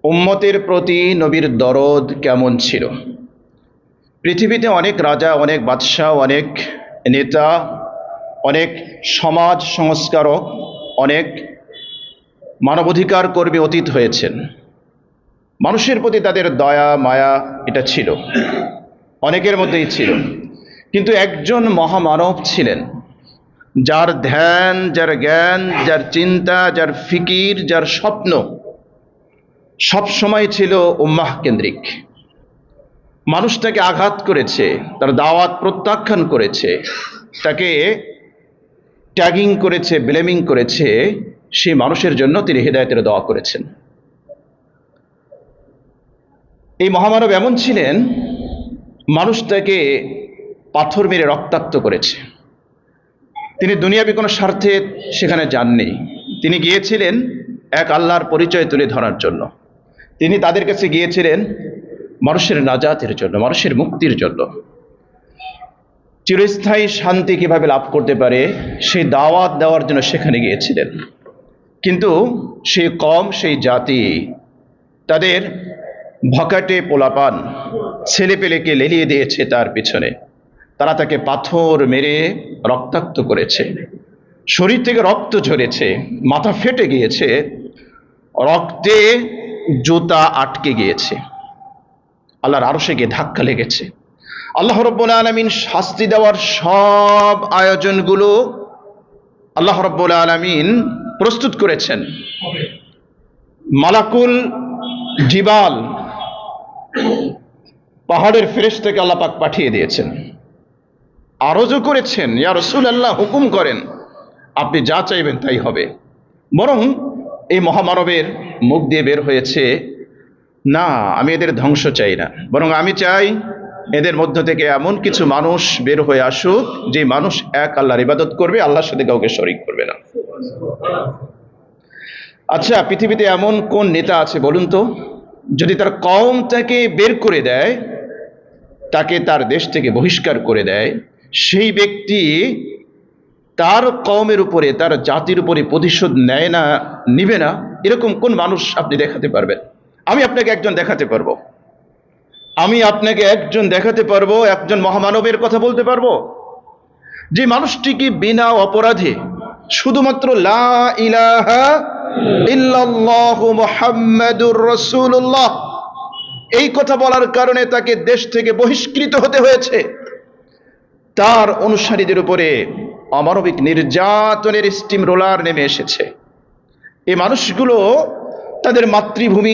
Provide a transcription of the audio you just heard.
উম্মতের প্রতি নবীর দরদ কেমন ছিল। পৃথিবীতে অনেক রাজা, অনেক বাদশাহ, অনেক নেতা, অনেক সমাজ সংস্কারক, অনেক মানবাধিকার কর্মী অতীত হয়েছেন। মানুষের প্রতি তাদের দয়া মায়া এটা ছিল, অনেকের মধ্যেই ছিল। কিন্তু একজন মহামানব ছিলেন, যার ধ্যান, যার জ্ঞান, যার চিন্তা, যার ফিকির, যার স্বপ্ন সব সময় ছিল উম্মাহ কেন্দ্রিক। মানুষটাকে আঘাত করেছে, তার দাওয়াত প্রত্যাখ্যান করেছে, তাকে ট্যাগিং করেছে, ব্লেমিং করেছে, সেই মানুষের জন্য তিনি হিদায়াতের দোয়া করেছেন। এই মহামানব এমন ছিলেন, মানুষটাকে পাথর মেরে রক্তাক্ত করেছে। তিনি দুনিয়াবি কোনো স্বার্থে সেখানে যাননি। তিনি গিয়েছিলেন এক আল্লাহর পরিচয় তুলে ধরার জন্য। তিনি তাদের কাছে গিয়েছিলেন মানুষের নাজাতের জন্য, মানুষের মুক্তির জন্য। চিরস্থায়ী শান্তি কিভাবে লাভ করতে পারে সেই দাওয়াত দেওয়ার জন্য সেখানে গিয়েছিলেন। কিন্তু সেই কম, সেই জাতি, তাদের ভকাটে পোলাপান ছেলেপেলেকে লেলিয়ে দিয়েছে তার পিছনে। তারা তাকে পাথর মেরে রক্তাক্ত করেছে, শরীর থেকে রক্ত ঝরেছে, মাথা ফেটে গিয়েছে, রক্তে জুতা আটকে গিয়েছে, আল্লাহর আরশে গিয়ে ধাক্কা লেগেছে। আল্লাহ রাব্বুল আলামিন শাস্তি দেওয়ার সব আয়োজনগুলো আল্লাহ রাব্বুল আলামিন প্রস্তুত করেছেন। মালাকুল জিবাল, পাহাড়ের ফেরেশতাকে আল্লাহ পাক পাঠিয়ে দিয়েছেন, আরজও করেছেন, ইয়া রাসূলুল্লাহ হুকুম করেন, আপনি যা চাইবেন তাই হবে। বরং এই মহামানবের মুখ দিয়ে বের হয়েছে, না, আমি এদের ধ্বংস চাই না, বরং আমি চাই এদের মধ্য থেকে এমন কিছু মানুষ বের হয়ে আসুক যে মানুষ এক আল্লাহর ইবাদত করবে, আল্লাহর সাথে কাউকে শরীক করবে না। আচ্ছা, পৃথিবীতে এমন কোন নেতা আছে বলুন তো, যদি তার কওমটাকে বের করে দেয়, তাকে তার দেশ থেকে বহিষ্কার করে দেয়, সেই ব্যক্তি তার কওমের উপরে, তার জাতির উপরে প্রতিশোধ নেয় না, নিবে না, এরকম কোন মানুষ আপনি দেখাতে পারবেন? আমি আপনাকে একজন দেখাতে পারবো। একজন মহামানবের কথা বলতে পারবো, যে মানুষটিকে বিনা অপরাধে শুধুমাত্র লা ইলাহা ইল্লাল্লাহু মুহাম্মাদুর রাসূলুল্লাহ এই কথা বলার কারণে তাকে দেশ থেকে বহিষ্কৃত হতে হয়েছে। তার অনুসারীদের উপরে অমানবিক নির্যাতনের স্টিম রোলার নেমে এসেছে। এই মানুষগুলো তাদের মাতৃভূমি